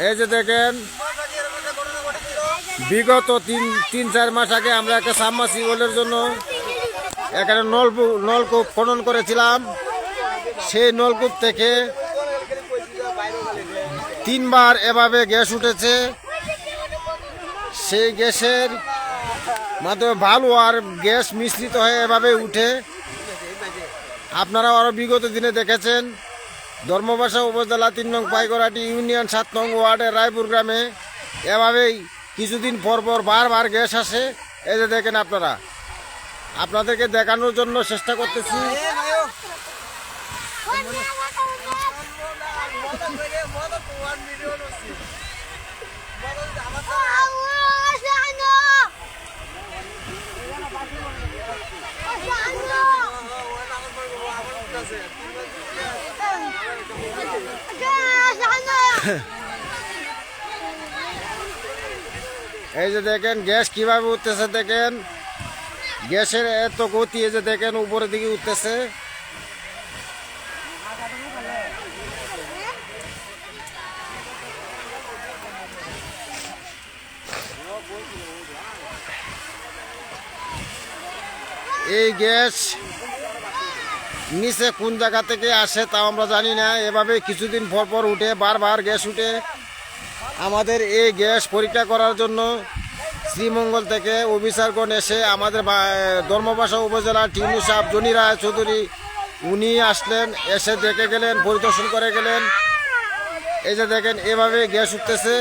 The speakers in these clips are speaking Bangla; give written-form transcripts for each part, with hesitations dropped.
এই যে দেখেন, বিগত তিন চার মাস আগে আমরা একটা সাবমার্সিবলের জন্য এখানে নলকূপ খনন করেছিলাম। সেই নলকূপ থেকে 3বার এভাবে গ্যাস উঠেছে। সেই গ্যাসের মাধ্যমে বালু আর গ্যাস মিশ্রিত হয়ে এভাবে উঠে। আপনারা আরও বিগত দিনে দেখেছেন ধর্মপাশা উপজেলা 3 নং পাইকরাটি ইউনিয়ন 7 নং ওয়ার্ডের রায়পুর গ্রামে এভাবেই কিছুদিন পর পর বারবার গ্যাস আসে। এই যে দেখেন, আপনাদেরকে দেখানোর জন্য চেষ্টা করতেছি। এই যে দেখেন গ্যাস কিভাবে উঠতেছে, দেখেন গ্যাসের এত গতি। এই যে দেখেন উপরের দিকে উঠতেছে। এই গ্যাস নিচে কোন জায়গা থেকে আসে তাও আমরা জানি না। এভাবে কিছুদিন পর পর উঠে, বারবার গ্যাস উঠে। আমাদের এই গ্যাস পরীক্ষা করার জন্য শ্রীমঙ্গল থেকে অফিসারগণ এসে আমাদের ধর্মপাশা উপজেলার টিনু সাহেব জনি রায় চৌধুরী উনি আসলেন, এসে দেখে গেলেন, পরিদর্শন করে গেলেন। এই যে দেখেন এভাবে গ্যাস উঠতেছে।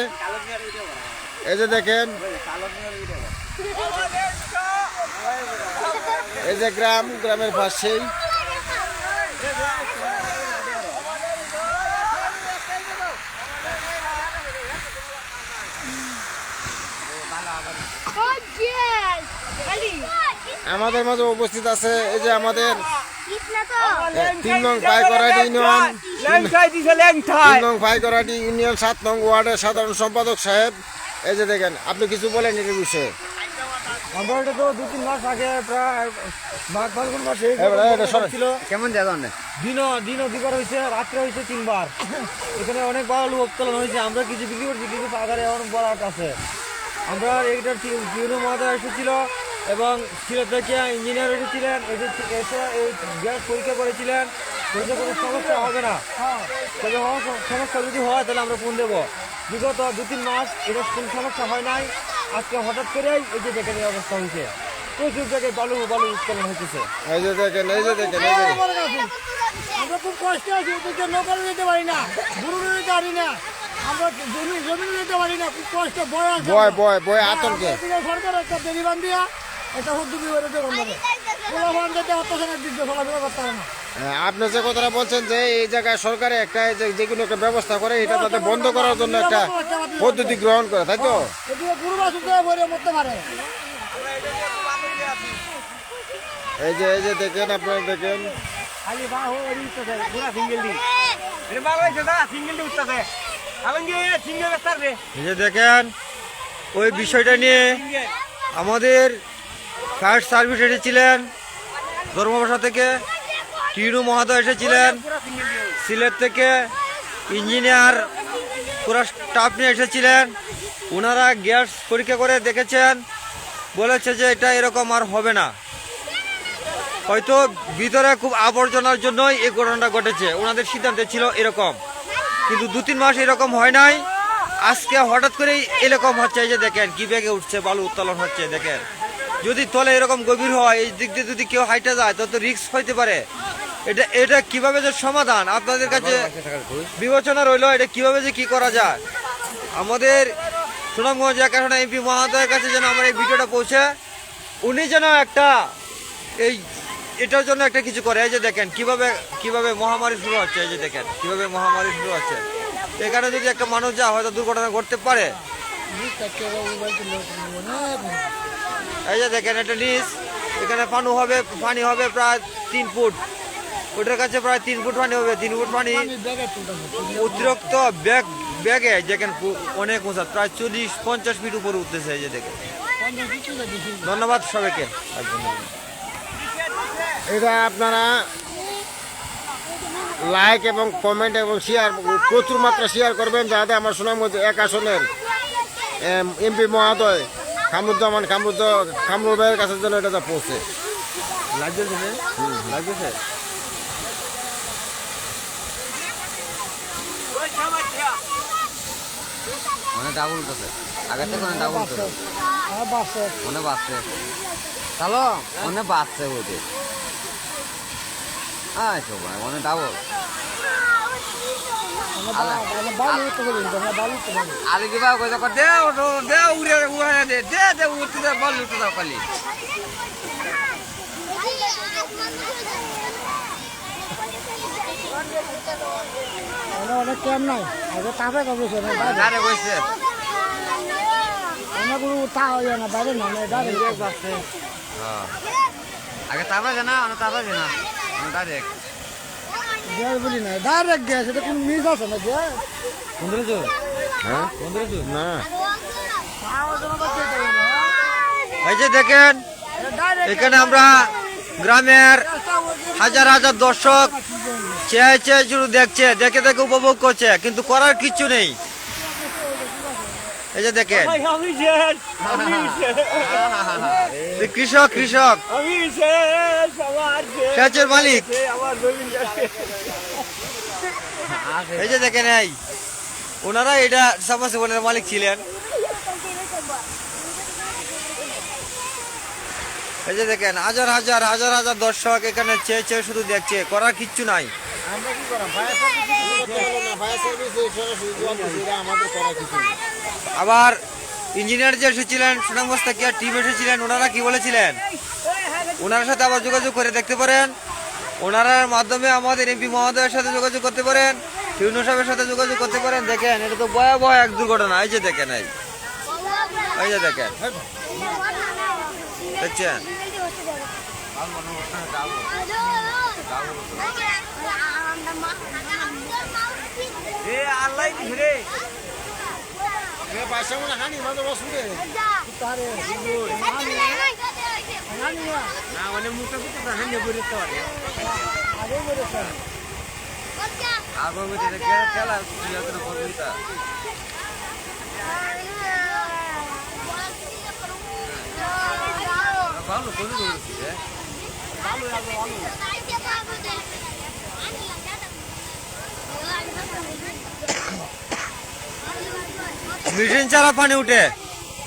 এই যে দেখেন, এই যে গ্রামের পাশেই আমাদের মাঝে উপস্থিত আছে এই যে আমাদের 3 নং পাইকরাটি ইউনিয়ন 7 নং ওয়ার্ডের সাধারণ সম্পাদক সাহেব। এই যে দেখেন, আপনি কিছু বলেন এর বিষয়ে। আমরা এটা তো 2-3 মাস আগে প্রায় মাঘ ফাল্গুন মাসে ছিল। কেমন জায়গা দিনও 2বার হয়েছে, রাত্রে হয়েছে 3বার। এখানে অনেক বালু উত্তোলন হয়েছে। আমরা কিছু বিক্রি করছি, কিছু পাগারে এখন বরাট আছে। আমরা এইটার টিউনো মহোদয় এসেছিল এবং সিলেট থেকে ইঞ্জিনিয়ার এসেছিলেন, এসে এই গ্যাস পরীক্ষা করেছিলেন। পরীক্ষা কোনো সমস্যা হবে না। তবে সমস্যা যদি হয় তাহলে আমরা ফোন দেবো। বিগত 2-3 মাস এটা কোনো সমস্যা হয় নাই। আজকে হঠাৎ করেই এই যে দেখেন এই অবস্থা হয়েছে। প্রচুর জায়গায় বালু উত্তোলন হয়েছে। এই যে দেখেন, এই যে দেখেন, এই যে আমরা খুব কষ্টে আছি। ওদেরকে নৌকারে যেতে পারি না, গুরু যেতে পারি না, আমরা জমি যেতে পারি না। খুব কষ্ট, বয় আতঙ্কে সরকার একটা দেরিবান দিয়া একটা হুদ্দুকি বেরোতে বন্ধবে পোলাবান যেতে অত্যাচারের দিক দিয়ে চলাফেরা করতে হবে না। আপনি যে কথাটা বলছেন যে এই জায়গায় সরকারে একটা যে কোনো একটা ব্যবস্থা করে এটা তাতে বন্ধ করার জন্য একটা পদ্ধতি গ্রহণ করে, তাই তো? এই যে দেখেন, আপনারা দেখেন এই যে দেখেন ওই বিষয়টা নিয়ে আমাদের ফায়ার সার্ভিস এসেছিলেন, ধর্মপাশা থেকে টিনু মহোদয় এসেছিলেন, সিলেট থেকে ইঞ্জিনিয়ার পুরো স্টাফ নিয়ে এসেছিলেন। ওনারা গ্যাস পরীক্ষা করে দেখেছেন, বলেছে যে এটা এরকম আর হবে না। হয়তো ভিতরে খুব আবর্জনার জন্যই এই ঘটনাটা ঘটেছে। ওনাদের সিদ্ধান্ত ছিল এরকম, কিন্তু 2-3 মাস এরকম হয় নাই। আজকে হঠাৎ করেই এরকম হচ্ছে। এই যে দেখেন কি বেগে উঠছে, বালু উত্তোলন হচ্ছে। দেখেন যদি তলে এরকম গভীর হয়, এই দিক দিয়ে যদি কেউ হাইটে যায় তো রিস্ক হইতে পারে। এটা কিভাবে যে সমাধান আপনাদের কাছে বিবেচনা রইল, এটা কিভাবে যে কি করা যায়। আমাদের সুনামগঞ্জ এখন এমপি মহোদয়ের কাছে যেন আমার এই ভিডিওটা পৌঁছে, উনি যেন একটা এটার জন্য একটা কিছু করে। এই যে দেখেন কিভাবে মহামারী শুরু হচ্ছে। এই যে দেখেন কিভাবে মহামারী শুরু হচ্ছে। এখানে যদি একটা মানুষ যায় হয়তো দুর্ঘটনা ঘটতে পারে। এই যে দেখেন এটা নিচ, এখানে পানি হবে প্রায় 3 ফুট। ওটার কাছে প্রায় 3 ফুট পানি হবে। 3 ফুট পানি অতিরিক্ত ব্যাগে দেখেন অনেক উঁচা, প্রায় 40-50 ফিট উপরে উঠতেছে। এই যে দেখেন, ধন্যবাদ সবাইকে। এটা আপনারা লাইক এবং কমেন্ট এবং শেয়ার প্রচুর মাত্রা শেয়ার করবেন, যাতে আমার সুনামগঞ্জ 1 আসনের এমপি মহোদয় কামরুজ্জামান কামরুল ভাইয়ের কাছে যেন এটা পৌঁছে। লাগছে লাগছে অনেক ডাবল উঠেছে, আগের থেকে অনেক ডাবল উঠেছে, অনেক বাড়ছে, চলো অনেক বাড়ছে ওতে, আচ্ছা ভাই অনেক ডাবল আলু কিবা কইতে দে দে উড়ে উড়ে দে দে দে উঠতে দে বল উঠতে দাও খালি অনেক কেম নাই আগে তাপে কমেছে না দাঁড়ে কইছে অনেকগুলো তা হয় না বাইরে না ডাইরেক্ট আসছে। হ্যাঁ আগে তারপরে জানা অনেক তারপরে জানা ডাইরেক্ট গ্যাস বলি না ডাইরেক্ট গ্যাস এটা কোনো মিস আছে না গ্যাস বন্ধুরা হ্যাঁ না এই যে দেখেন এখানে আমরা গ্রামের হাজার হাজার দর্শক চেয়ে চেয়ে শুধু দেখছে, দেখে দেখে উপভোগ করছে, কিন্তু করার কিচ্ছু নেই। এই যে দেখেন কৃষক সেচের মালিক, এই যে দেখেন এই ওনারা এটা সাবমার্সিবলের মালিক ছিলেন। এই যে দেখেন হাজার হাজার হাজার হাজার দর্শক এখানে চেয়ে চেয়ে শুধু দেখছে, করার কিচ্ছু নাই। আমরা কি করাম, ফায়ার সার্ভিস আমাদের করা কিছু নেই। আবার ইঞ্জিনিয়ার যে এসেছিলেন সুনামগঞ্জ থেকে টিম এসেছিলেন, ওনারা কি বলেছিলেন, ওনার সাথে আবার যোগাযোগ করে দেখতে পারেন। ওনারার মাধ্যমে আমাদের এমপি মহোদয়ের সাথে যোগাযোগ করতে পারেন, টিউনো সাহেবের সাথে যোগাযোগ করতে পারেন। দেখেন এটা তো ভয়াবহ এক দুর্ঘটনা। এই যে দেখেন এই যে দেখেন দেখছেন বাসা মনে হানি মাঝে বসুরে না মানে মুখটা কিন্তু ধান নিয়ে বেরোতে পারে আগে বলতে খেলা খেলা করবিতা ভালো কোন করছিস মেশিন চালা পানি উঠে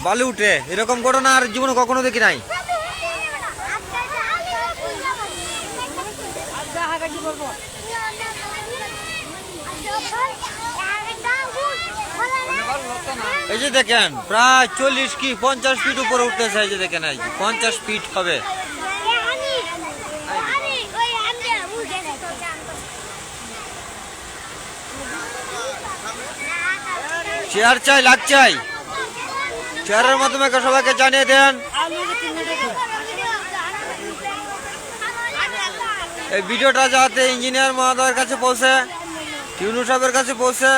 বালু উঠে, এরকম ঘটনা আর জীবনে কখনো দেখি নাই। এই যে দেখেন প্রায় 40 কি 50 ফিট উপরে উঠতেছে। এই যে দেখেন এই 50 ফিট হবে। চেয়ার চাই, লাগ চাই, চেয়ারের মাধ্যমে সবাইকে জানিয়ে দেন। এই ভিডিওটা যাতে ইঞ্জিনিয়ার মহোদয়ের কাছে পৌঁছে, টিউনু সাহেবের কাছে পৌঁছে,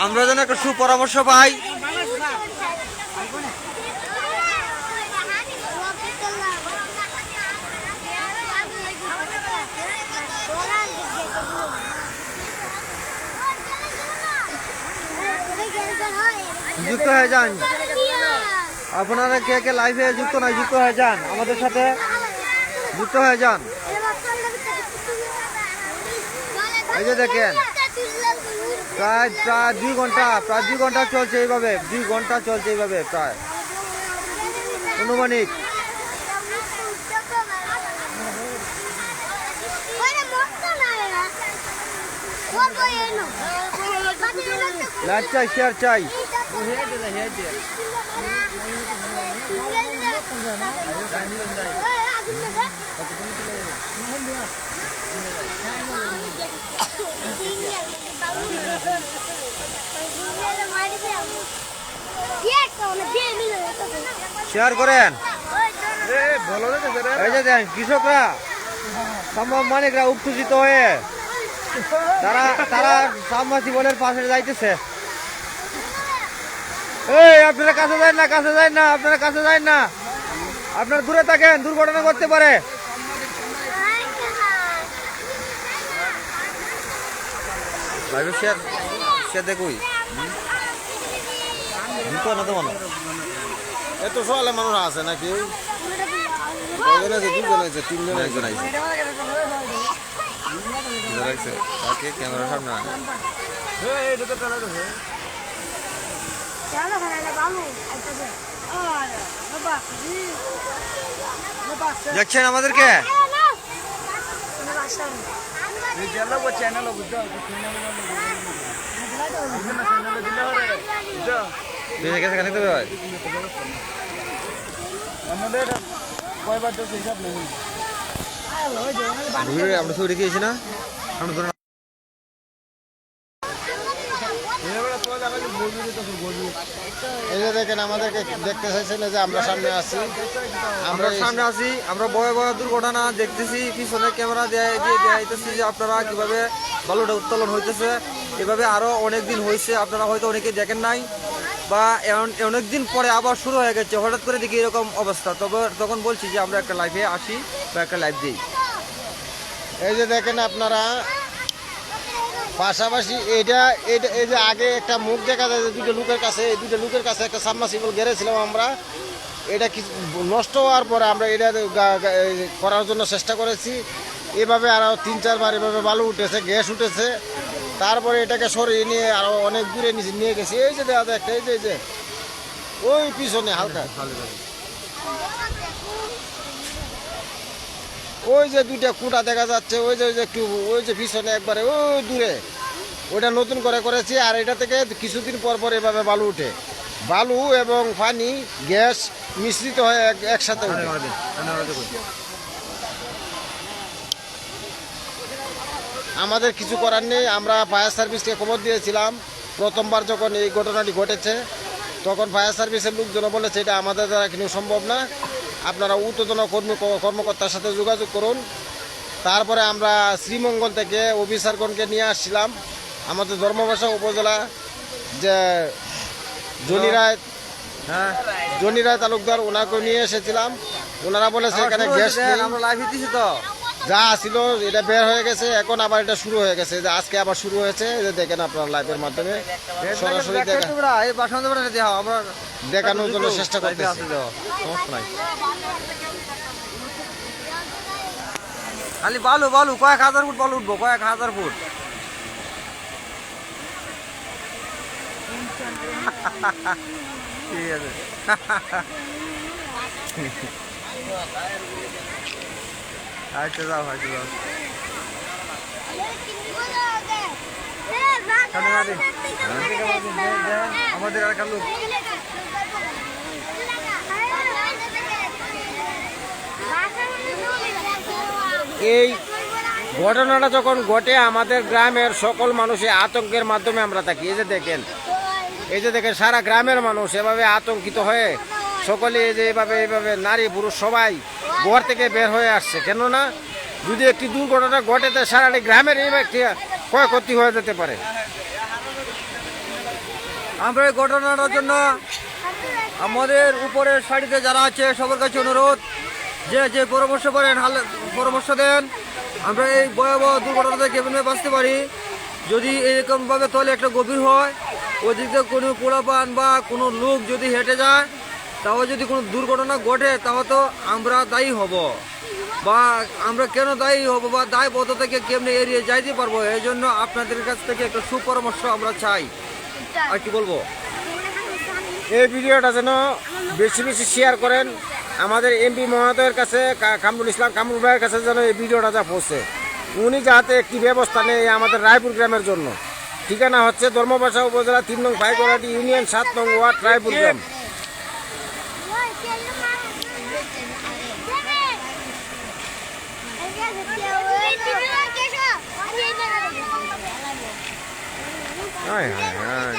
আমরা যেন একটা সুপরামর্শ পাই। যুক্ত হয়ে যান আপনারা, কে কে লাইভে যুক্ত নয় যুক্ত হয়ে যান, আমাদের সাথে যুক্ত হয়ে যান। এই যে দেখেন প্রায় 2 ঘন্টা চলছে এইভাবে, 2 ঘন্টা চলছে এইভাবে প্রায় অনুমানিক। লাইক চাই, শেয়ার চাই। শেয়ার করেন। এই যে দেন কৃষকরা সম্ভব মালিকরা উত্তেজিত হয়ে তারা সাবমার্সিবলের পাশে যাইতেছে। এই আপনারা কাছে যান না, আপনারা কাছে যান না, আপনারা দূরে থাকেন, দুর্ঘটনা করতে পারে। লাইভে শেয়ার শেয়ার দেখুই তো না তো মনে এত সোয়ালে মানুষ আছে নাকি কয়জন আছে? দুজন আছে, তিনজন আছে। একজন আইছে লাগছে তাকে ক্যামেরার সামনে আনে। দেখছেন আমাদেরকে দেখে সেখানে তো হয় আমরা ছবি রেখেছি না আমরা ধরুন এই যে দেখেন আমাদেরকে দেখতে চাইছেন যে আমরা সামনে আছি, আমরা সামনে আছি, আমরা ভয়াবহ দুর্ঘটনা দেখতেছি, পিছনে ক্যামেরা দিয়ে দেখাইতেছি যে আপনারা কিভাবে বালুটা উত্তোলন হইতেছে। এভাবে আরো অনেক দিন হয়েছে, আপনারা হয়তো অনেকে দেখেন নাই বা অনেক দিন পরে আবার শুরু হয়ে গেছে। হঠাৎ করে দেখি এরকম অবস্থা, তবে তখন বলছি যে আমরা একটা লাইভে আসি বা একটা লাইভ দিই। এই যে দেখেন আপনারা পাশাপাশি এইটা এইটা এই যে আগে একটা মুখ দেখা যায় যে দুটো লোকের কাছে, এই দুটো লোকের কাছে একটা সাবমার্সিবল গেড়েছিলাম আমরা। এটা কি নষ্ট হওয়ার পরে আমরা এটা করার জন্য চেষ্টা করেছি। এভাবে আরও 3-4 বার এভাবে বালু উঠেছে, গ্যাস উঠেছে, তারপরে এটাকে সরিয়ে নিয়ে আরও অনেক দূরে নিয়ে গেছি। এই যে দেখা যায় একটা, এই যে ওই পিছনে হালকা ওই যে দুইটা কুটা দেখা যাচ্ছে, ওই যে একটু ওই যে পিছনে একবারে ওই দূরে, ওইটা নতুন করে করেছি। আর এটা থেকে কিছুদিন পর পর এভাবে বালু উঠে, বালু এবং পানি গ্যাস মিশ্রিত হয়ে একসাথে উঠে। আমাদের কিছু করার নেই। আমরা ফায়ার সার্ভিসকে খবর দিয়েছিলাম প্রথমবার যখন এই ঘটনাটি ঘটেছে, তখন ফায়ার সার্ভিসের লোকজন বলেছে এটা আমাদের দ্বারা কিন্তু সম্ভব না, আপনারা ঊর্ধ্বতন কর্মকর্তার সাথে যোগাযোগ করুন। তারপরে আমরা শ্রীমঙ্গল থেকে অফিসারগণকে নিয়ে আসছিলাম, আমাদের ধর্মবাসা উপজেলা যে জনি রায় তালুকদার, ওনাকে নিয়ে এসেছিলাম। ওনারা বলেছে এখানে গ্যাস নেই, আমরা লাইভ দিতেছি তো যা ছিল এটা বের হয়ে গেছে, এখন আবার এটা শুরু হয়ে গেছে, যে আজকে আবার শুরু হয়েছে। যে দেখেন আপনার লাইভের মাধ্যমে সরাসরি দেখানোর জন্য চেষ্টা করতেছি। খালি বালু বালু কয়েক হাজার ফুট বালু উঠবো, কয়েক হাজার ফুট। ঠিক আছে আচ্ছা যাও, আচ্ছা যাও। আমাদের এলাকার লোক এই ঘটনাটা যখন ঘটে আমাদের গ্রামের সকল মানুষের আতঙ্কের মাধ্যমে আমরা থাকি। এই যে দেখেন সারা গ্রামের মানুষ এভাবে আতঙ্কিত হয়ে সকলে এই যে এইভাবে নারী পুরুষ সবাই ঘর থেকে বের হয়ে আসছে। কেননা যদি একটি দুর্ঘটনা ঘটে তো সারাটি গ্রামের এই একটি ক্ষয়ক্ষতি হয়ে যেতে পারে। আমরা এই ঘটনাটার জন্য আমাদের উপরের সারিতে যারা আছে সবার কাছে অনুরোধ যে পরামর্শ করেন, পরামর্শ দেন, আমরা এই ভয়াবহ দুর্ঘটনা থেকে কেমন বাঁচতে পারি। যদি এরকমভাবে তলে একটা গভীর হয়, ওই দিক থেকে কোনো পোড়াপান বা কোনো লোক যদি হেঁটে যায়, তাহলে যদি কোনো দুর্ঘটনা ঘটে তাহলে তো আমরা দায়ী হব, বা আমরা কেন দায়ী হব বা দায়বদ্ধ থেকে কেমনে এড়িয়ে যাইতে পারবো। এই জন্য আপনাদের কাছ থেকে একটা সুপরামর্শ আমরা চাই। আর কি বলবো, এই ভিডিওটা যেন বেশি বেশি শেয়ার করেন। আমাদের এমপি মহোদয়ের কাছে, কামরুল ইসলাম কামরুল ভাইয়ের কাছে যেন এই ভিডিওটা যা পৌঁছে, উনি যাতে একটি ব্যবস্থা নেয় আমাদের রায়পুর গ্রামের জন্য। ঠিকানা হচ্ছে ধর্মবাসা উপজেলা 3 নং পাইকরাটি ইউনিয়ন 7 নং ওয়ার্ড রায়পুর গ্রাম। হ্যাঁ হ্যাঁ হ্যাঁ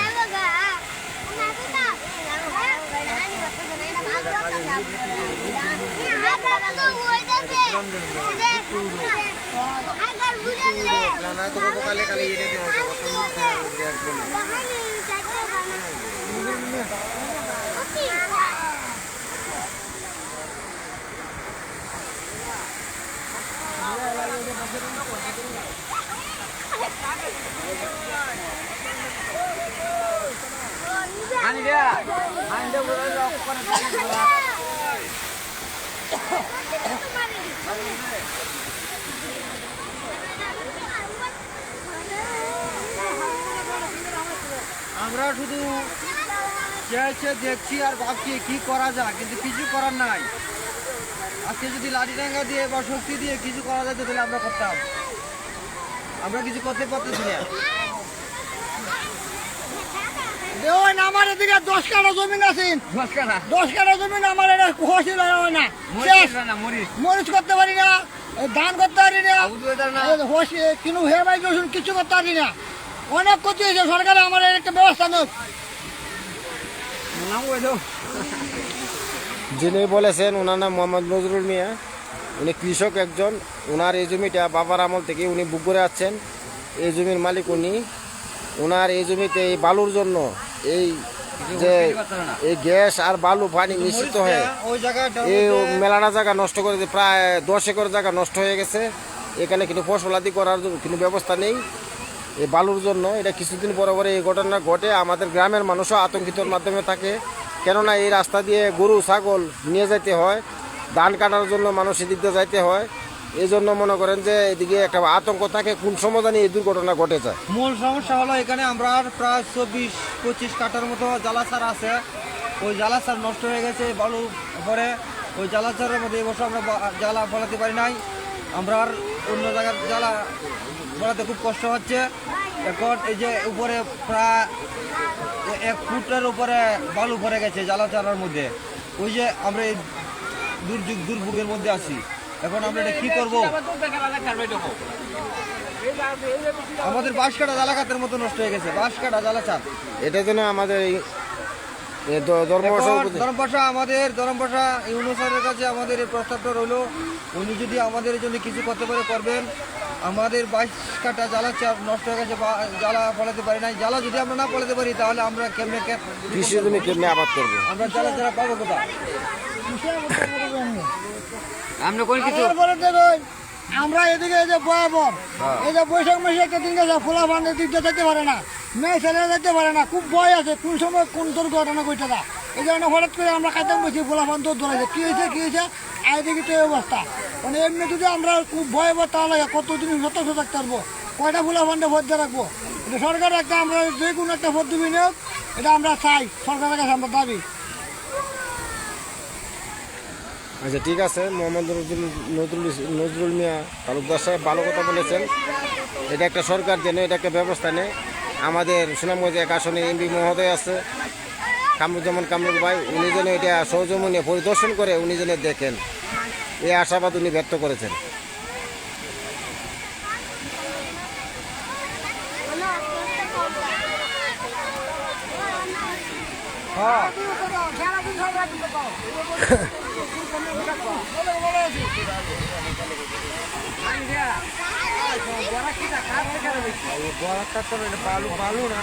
আমরা শুধু চেয়েছে দেখছি আর ভাবছি কি করা যায়, কিন্তু কিছু করার নাই। আজকে যদি লাঠিডাঙ্গা দিয়ে বা শক্তি দিয়ে কিছু করা যেত তাহলে আমরা করতাম। আমরা কিছু করতে পারতেছি না। দেওয়ান আমার এদিকে 10 কাঠা জমি আছে, 10 কাঠা জমি আমার এটা হসিল হয় না, মরিচ করতে পারি না, ধান করতে পারি না, হসি কিন্তু হে ভাই রসুন কিছু করতে পারি না। অনেক ক্ষতি হয়েছে, সরকার আমার একটা ব্যবস্থা নোক। যিনি বলেছেন ওনার নাম মোহাম্মদ নজরুল মিয়া, উনি কৃষক একজন। ওনার এই জমিটা বাবার আমল থেকে উনি বুক করে আছেন। এই জমির মালিক উনি। ওনার এই জমিতে এই বালুর জন্য এই যে এই গ্যাস আর বালু পানি মিশ্রিত হয়ে ওই জায়গাটা এই মেলানা জায়গা নষ্ট করে দিয়ে প্রায় 10 একর জায়গা নষ্ট হয়ে গেছে। এখানে কিন্তু ফসলাদি করার জন্য কোনো ব্যবস্থা নেই এই বালুর জন্য। এটা কিছুদিন পরে পরে এই ঘটনা ঘটে। আমাদের গ্রামের মানুষও আতঙ্কিতর মাধ্যমে থাকে, কেননা এই রাস্তা দিয়ে গরু ছাগল নিয়ে যেতে হয়, ধান কাটার জন্য মানুষ এদিক দিয়ে যাইতে হয়। এই জন্য মনে করেন যে এদিকে একটা আতঙ্ক থাকে, কোন সময় জানি এই দুর্ঘটনা ঘটে যায়। মূল সমস্যা হলো এখানে আমরা প্রায় 24-25 কাঠার মতো জ্বালাচার আছে। ওই জ্বালাচার নষ্ট হয়ে গেছে বালু পরে। ওই জ্বালাচারের মধ্যে এবছর আমরা জ্বালা ফলাতে পারি নাই। আমরা আর অন্য জায়গার জ্বালা ফলাতে খুব কষ্ট হচ্ছে। এখন এই যে উপরে প্রায় 1 ফুটের উপরে বালু ভরে গেছে জ্বালাচারের মধ্যে। ওই যে আমরা এই দুর্ভোগের মধ্যে আছি। এখন আমরা এটা কি করবো? আমাদের বাঁশ কাটা জ্বালাঘাতের মতো নষ্ট হয়ে গেছে, বাঁশ কাটা জ্বালাচার। এটা যেন আমাদের ধর্মপাশা ইউনুসের কাছে আমাদের এই প্রস্তাবটা রইল, উনি যদি আমাদের জন্য কিছু করতে পারে করবেন। আমাদের 22 কাটা জ্বালাচার নষ্ট হয়ে গেছে, জ্বালা ফলাতে পারি নাই। জ্বালা যদি আমরা না ফলাতে পারি তাহলে আমরা কৃষি জমি কেমনে আবাদ করবো? আমরা জ্বালা পাবো কোথায়? আমরা এদিকে এই যে বয়াবর, এই যে বৈশাখ মাসে একটা দিন গেছে, ফোলা ফান্ডের দিক দিয়ে যেতে পারে না, মেয়ে ছেলে যেতে পারে না, খুব ভয় আছে কোন সময় কোন দুর্ঘটনা ঘটে না। এই জন্য হঠাৎ করে আমরা খাইতাম বসি, ফোলা ফান্ড ধরেছে, কি হয়েছে আর এদিকে তো এই অবস্থা। মানে এমনি যদি আমরা খুব ভয় পাবো তাহলে কতদিন সতর্ক থাকতে পারবো, কয়টা ফোলা ফান্ডে ভোট দিয়ে রাখবো। এটা সরকার একটা, আমরা যে কোনো একটা পদ্ধতি নিয়োগ, এটা আমরা চাই, সরকারের কাছে আমরা দাবি। আচ্ছা ঠিক আছে, মোহাম্মদ নজরুল মিয়া তালুকদার সাহেব ভালো কথা বলেছেন। এটা একটা সরকার যেন এটা একটা ব্যবস্থা নেয়। আমাদের সুনামগঞ্জে এক আসনে এমপি মহোদয় আছে কামরুজ্জামান কামরুল ভাই, উনি যেন এটা সৌজমনে পরিদর্শন করে উনি যেন দেখেন, এই আশাবাদ উনি ব্যক্ত করেছেন। বালু না